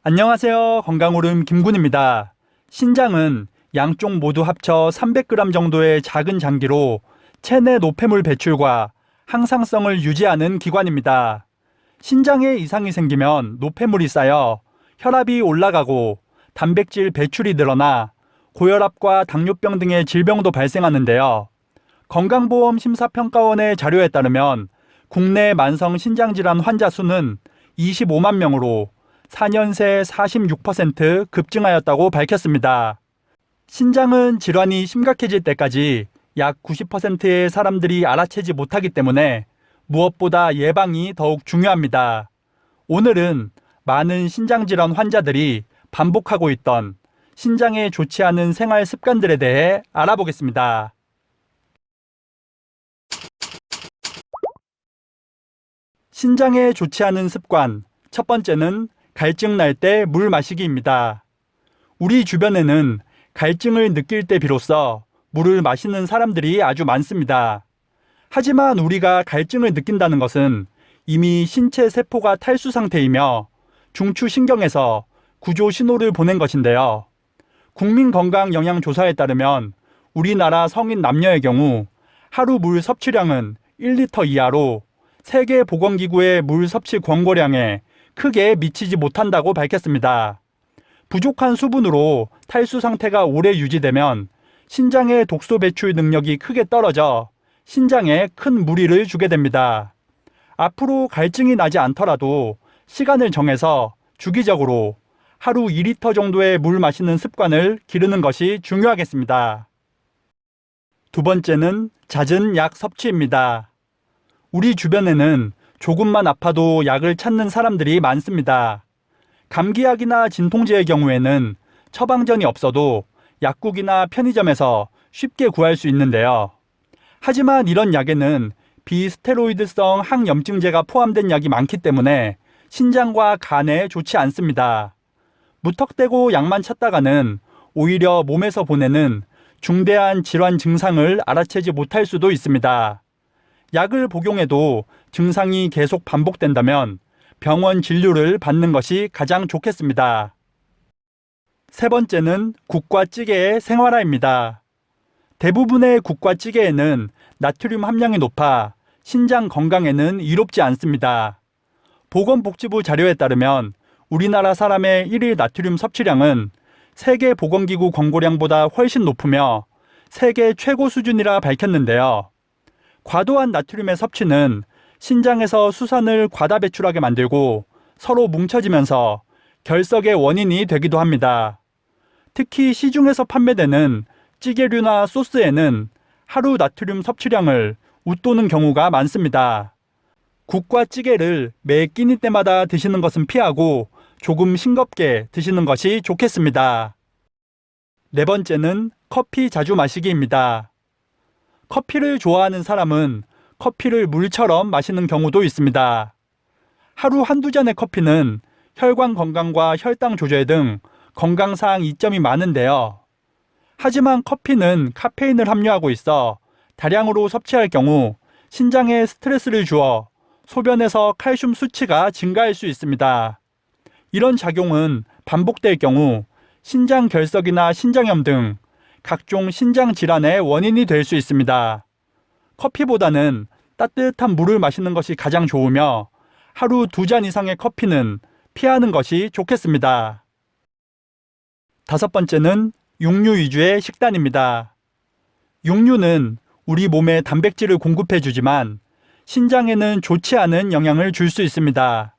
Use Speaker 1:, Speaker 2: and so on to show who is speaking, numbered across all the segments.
Speaker 1: 안녕하세요. 건강오름 김군입니다. 신장은 양쪽 모두 합쳐 300g 정도의 작은 장기로 체내 노폐물 배출과 항상성을 유지하는 기관입니다. 신장에 이상이 생기면 노폐물이 쌓여 혈압이 올라가고 단백질 배출이 늘어나 고혈압과 당뇨병 등의 질병도 발생하는데요. 건강보험 심사평가원의 자료에 따르면 국내 만성 신장질환 환자 수는 25만 명으로 4년 새 46% 급증하였다고 밝혔습니다. 신장은 질환이 심각해질 때까지 약 90%의 사람들이 알아채지 못하기 때문에 무엇보다 예방이 더욱 중요합니다. 오늘은 많은 신장질환 환자들이 반복하고 있던 신장에 좋지 않은 생활 습관들에 대해 알아보겠습니다. 신장에 좋지 않은 습관, 첫 번째는 갈증 날 때 물 마시기입니다. 우리 주변에는 갈증을 느낄 때 비로소 물을 마시는 사람들이 아주 많습니다. 하지만 우리가 갈증을 느낀다는 것은 이미 신체 세포가 탈수 상태이며 중추신경에서 구조 신호를 보낸 것인데요. 국민건강영양조사에 따르면 우리나라 성인 남녀의 경우 하루 물 섭취량은 1리터 이하로 세계보건기구의 물 섭취 권고량에 크게 미치지 못한다고 밝혔습니다. 부족한 수분으로 탈수 상태가 오래 유지되면 신장의 독소 배출 능력이 크게 떨어져 신장에 큰 무리를 주게 됩니다. 앞으로 갈증이 나지 않더라도 시간을 정해서 주기적으로 하루 2리터 정도의 물 마시는 습관을 기르는 것이 중요하겠습니다. 두 번째는 잦은 약 섭취입니다. 우리 주변에는 조금만 아파도 약을 찾는 사람들이 많습니다. 감기약이나 진통제의 경우에는 처방전이 없어도 약국이나 편의점에서 쉽게 구할 수 있는데요. 하지만 이런 약에는 비스테로이드성 항염증제가 포함된 약이 많기 때문에 신장과 간에 좋지 않습니다. 무턱대고 약만 찾다가는 오히려 몸에서 보내는 중대한 질환 증상을 알아채지 못할 수도 있습니다. 약을 복용해도 증상이 계속 반복된다면 병원 진료를 받는 것이 가장 좋겠습니다. 세 번째는 국과 찌개의 생활화입니다. 대부분의 국과 찌개에는 나트륨 함량이 높아 신장 건강에는 이롭지 않습니다. 보건복지부 자료에 따르면 우리나라 사람의 1일 나트륨 섭취량은 세계보건기구 권고량보다 훨씬 높으며 세계 최고 수준이라 밝혔는데요. 과도한 나트륨의 섭취는 신장에서 수산을 과다 배출하게 만들고 서로 뭉쳐지면서 결석의 원인이 되기도 합니다. 특히 시중에서 판매되는 찌개류나 소스에는 하루 나트륨 섭취량을 웃도는 경우가 많습니다. 국과 찌개를 매 끼니 때마다 드시는 것은 피하고 조금 싱겁게 드시는 것이 좋겠습니다. 네 번째는 커피 자주 마시기입니다. 커피를 좋아하는 사람은 커피를 물처럼 마시는 경우도 있습니다. 하루 한두 잔의 커피는 혈관 건강과 혈당 조절 등 건강사항 이점이 많은데요. 하지만 커피는 카페인을 함유하고 있어 다량으로 섭취할 경우 신장에 스트레스를 주어 소변에서 칼슘 수치가 증가할 수 있습니다. 이런 작용은 반복될 경우 신장 결석이나 신장염 등 각종 신장 질환의 원인이 될 수 있습니다. 커피보다는 따뜻한 물을 마시는 것이 가장 좋으며 하루 2잔 이상의 커피는 피하는 것이 좋겠습니다. 다섯 번째는 육류 위주의 식단입니다. 육류는 우리 몸에 단백질을 공급해 주지만 신장에는 좋지 않은 영향을 줄 수 있습니다.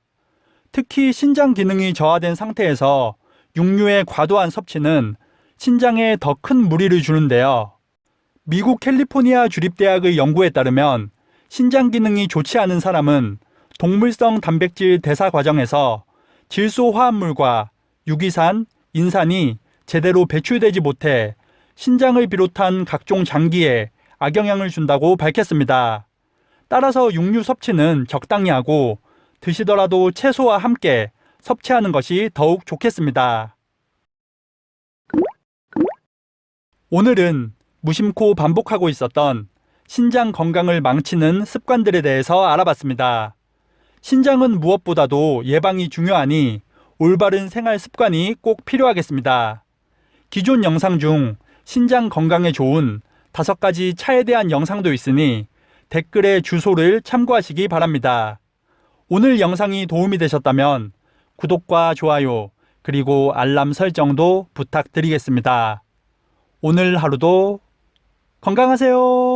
Speaker 1: 특히 신장 기능이 저하된 상태에서 육류의 과도한 섭취는 신장에 더 큰 무리를 주는데요. 미국 캘리포니아 주립대학의 연구에 따르면 신장 기능이 좋지 않은 사람은 동물성 단백질 대사 과정에서 질소 화합물과 유기산, 인산이 제대로 배출되지 못해 신장을 비롯한 각종 장기에 악영향을 준다고 밝혔습니다. 따라서 육류 섭취는 적당히 하고 드시더라도 채소와 함께 섭취하는 것이 더욱 좋겠습니다. 오늘은 무심코 반복하고 있었던 신장 건강을 망치는 습관들에 대해서 알아봤습니다. 신장은 무엇보다도 예방이 중요하니 올바른 생활 습관이 꼭 필요하겠습니다. 기존 영상 중 신장 건강에 좋은 5가지 차에 대한 영상도 있으니 댓글에 주소를 참고하시기 바랍니다. 오늘 영상이 도움이 되셨다면 구독과 좋아요 그리고 알람 설정도 부탁드리겠습니다. 오늘 하루도 건강하세요.